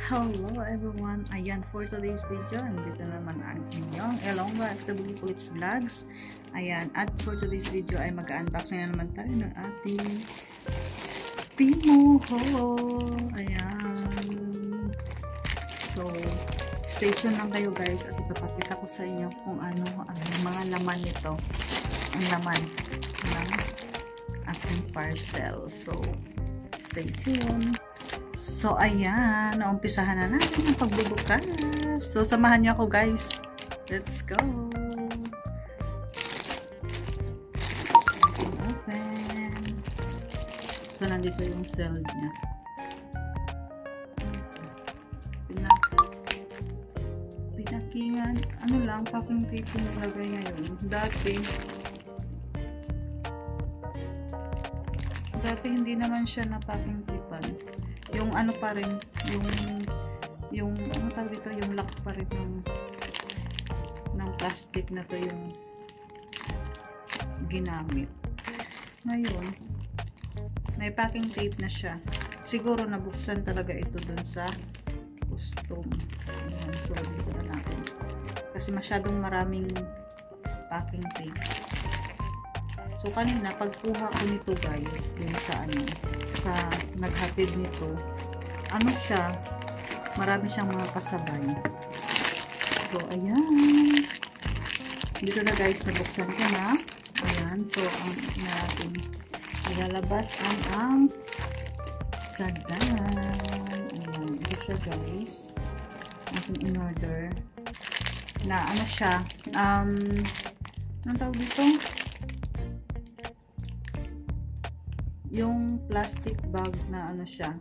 Hello everyone! Ayan, for today's video, andito naman ang inyong Elongga FWPolits Vlogs. Ayan, at for today's video ay mag-unboxing na naman tayo ng ating Timo haul. Ayan. So, stay tuned lang kayo guys at ipapakita ko sa inyo kung ano ang mga laman nito. Ang laman ng ating parcel. So, stay tuned. So, ayan. Naumpisahan na natin ang pagbubukas. So, samahan niyo ako, guys. Let's go! Open. So, nandito yung cell niya. Pinakingan. Ano lang, packing tape yung nilagay ngayon. Dati hindi naman siya na packing tapean. Yung ano pa rin, yung ano tawag dito, yung lock pa rin ng plastic na to yung ginamit. Ngayon, may packing tape na siya. Siguro nabuksan talaga ito dun sa custom. Ayan, so dito na natin. Kasi masyadong maraming packing tape. So kanina pagkuha ko nito guys, din sa naghatid nito, ano siya, marami siyang mga kasabay. So ayan, dito na guys, nabuksan ko na. Ayan, so ang natin ilalabas ang kadan. Ayan, ito siya guys, ating in order na ano siya, anong tawag dito? Yung plastic bag na ano siya,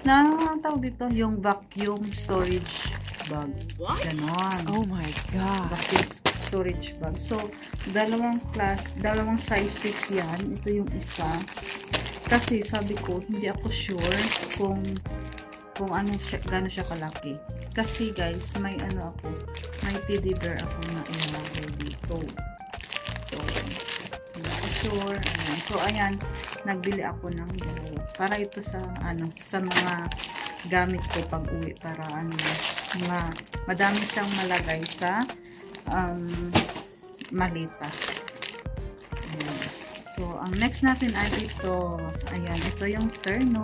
na tawag dito, yung vacuum storage bag. What? Ganon. Oh my god. Vacuum storage bag. So, dalawang sizes yan. Ito yung isa. Kasi sabi ko, hindi ako sure kung ano siya, gano'n siya kalaki. Kasi guys, may ano ako, may teddy bear ako na ilalagay dito. So, hindi ako sure. Ayan. So, ayan, nagbili ako ng dalawa. Para ito sa, sa mga gamit ko pag uwi. Para, madami siyang malagay sa, malita. Ayan. So, ang next natin ay ito. Ayan, ito yung terno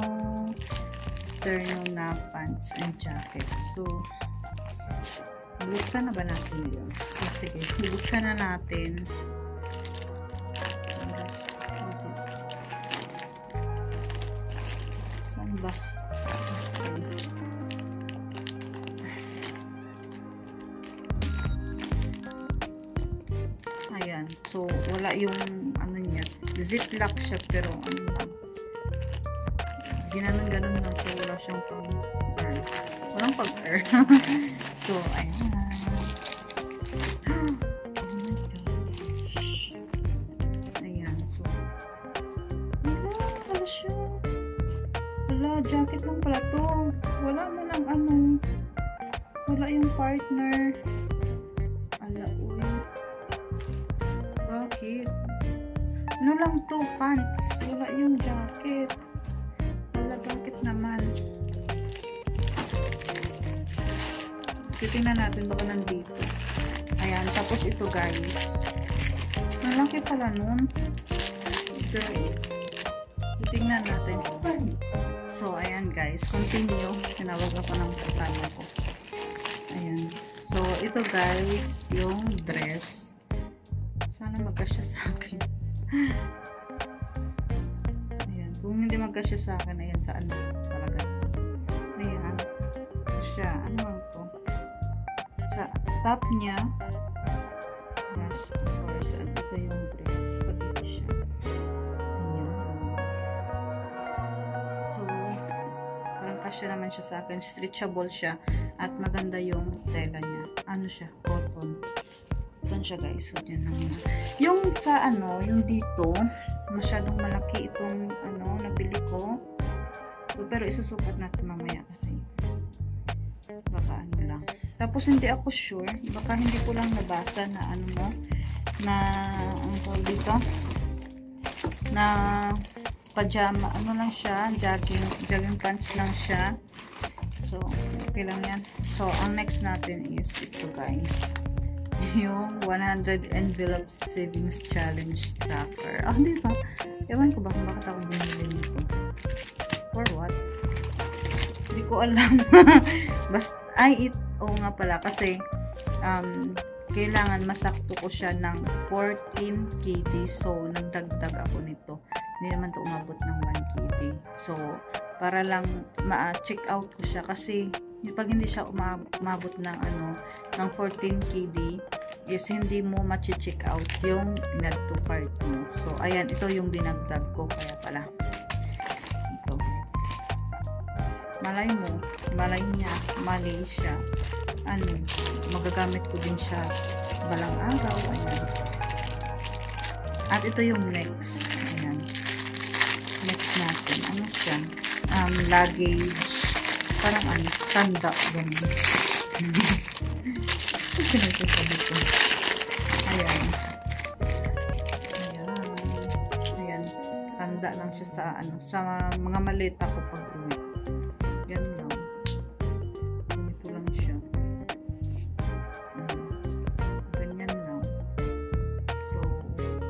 na pants and jacket. So, buksan na ba natin yun? So, sige, buksan na natin. Saan ba? Ayan. So, wala yung ano niya. Ziplock siya pero ano lang. Ginanon-ganon lang. So, wala siyang pang-air. Walang pang-air. So, ayan. Jacket lang pala to. Wala mo lang wala yung partner. Ala, uy. Bakit? Ano lang to? Pants. Wala yung jacket. Wala jacket naman. Titingnan natin baka nandito. Ayan. Tapos ito guys. Malaki pala nun. Ito. Titingnan natin. So, ayan guys, continue. Tinawag ako ng kasama ko. Ayan. So, ito guys, yung dress. Sana magkasya sa akin. Ayan. Kung hindi magkasya sa akin, ayan, saan talaga. Ayan. Siya, ano lang to? Sa top niya, yes, of course, at ito yung dress. Spaghetti siya. Siya naman siya sa akin, stretchable siya at maganda yung tela niya. Ano siya? Cotton. Cotton siya guys. So, yan lang yun. Yung sa yung dito, masyadong malaki itong nabili ko. So, pero isusukat natin mamaya kasi baka lang. Tapos hindi ako sure, baka hindi ko lang nabasa na ang dito na pajama, lang siya, jogging pants lang siya. So, Okay lang yan. So, ang next natin is ito guys. Yung 100 envelope savings challenge tracker. Ah, di ba? Ewan ko ba kung bakit ako bumili nito. For what? Hindi ko alam. Basta, oo nga pala. Kasi, kailangan masakto ko siya ng 14 KD. So, nagdagdag ako nito. Hindi naman to umabot ng 1 KD. So, para lang ma-check out ko siya. Kasi, pag hindi siya umabot ng ng 14 KD, is hindi mo ma-check out yung add to cart mo. So, ayan, ito yung dinagdag ko. Kaya pala. Ito. Malay niya, mali siya. Magagamit ko din siya balang araw. Ayan. At ito yung next. Ayan. Next natin. Ano siya? Luggage. Parang tanda. Ganun. Ayan. Ayan. Tanda lang siya sa mga maleta ko pag uwi. Yan lang. Ganito lang siya. Ganyan lang. So,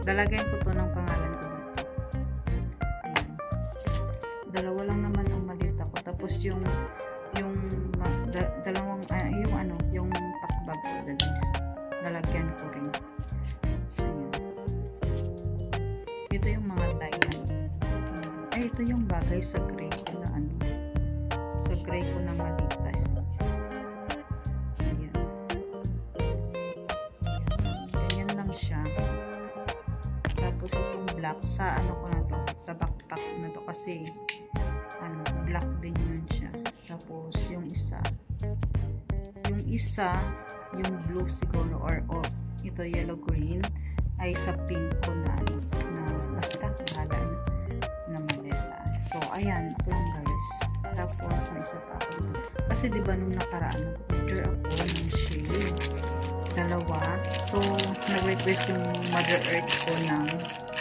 lalagyan ko to ng pangalan ko dito. Ayan. Dalawa lang naman ang maleta ko. Tapos yung dalawang yung packbag ko lalagyan ko rin. Ayan. Ito yung mga Thailand. Ito yung bagay sa gray ko na sa gray ko na malita. Ayan. Ganyan lang siya. Tapos itong black sa ko na to, sa backpack na to kasi black din yun siya. Tapos yung yung blue siguro or ito yellow green ay sa pink ko na basta bahala na maleta. So ayan, ito lang guys. Tapos may isa pa ako. Kasi diba nung nakaraan nag-order ako ng shade. Dalawa. So nag-request yung Mother Earth ko ng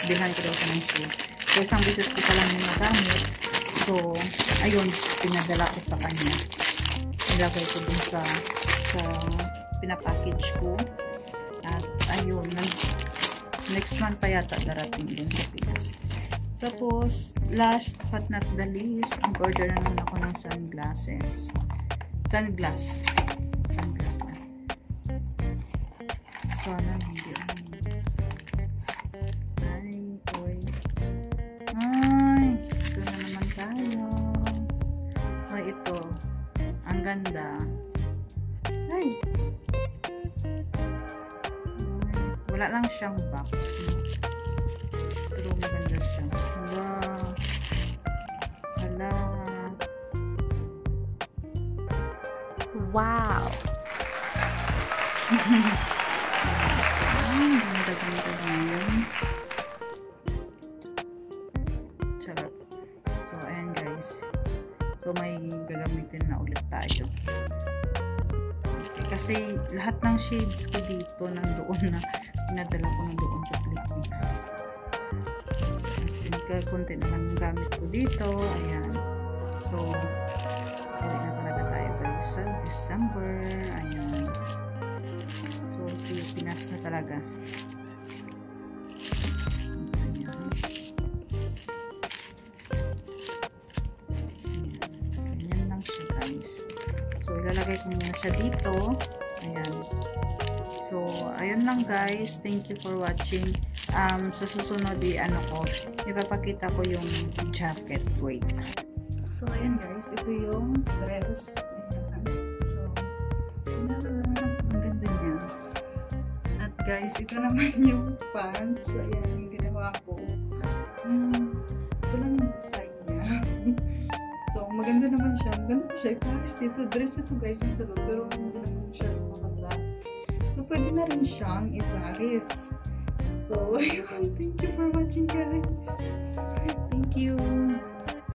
bilhan ko daw siya ng shade. So isang beses ko pa lang yung nagamit. So ayun, pinadala ko sa kanya. Ilagay ko dun sa pinapackage ko. At ayun, next month pa yata darating din sa Pinas. Tapos, last but not the least, order na naman ako ng sunglasses. Sunglass na. Sana hindi ito na naman tayo. Ito. Ang ganda. Wala lang siyang box. Pero maganda siya. Wow! Ganda ngayon. Charot. So, ayan guys. So, may gagamitin na ulit tayo. Kasi lahat ng shades ko dito nandoon na pinadala ko nandoon sa Pilipinas. Kasi konti na lang gamit ko dito. Ayan. So, uwi na talaga tayo guys sa December. Ayan. So, Pilipinas na talaga. Ayan. Ganyan lang siya guys. So, ilalagay ko muna siya dito. Ayan. So, ayun lang guys. Thank you for watching. Sa susunod, ipapakita ko yung jacket. Wait. So, ayan guys. Ito yung dress. Ayan. So, ang ganda niya. At guys, ito naman yung pants. So, ayan yung ginawa ko. Ito lang yung design niya. So, maganda naman siya. Maganda po siya. Iparis dito. Dress ito guys ang salon. Pero hindi naman siya maganda. So, pwede na rin siyang iparis. So, thank you for watching guys. Thank you.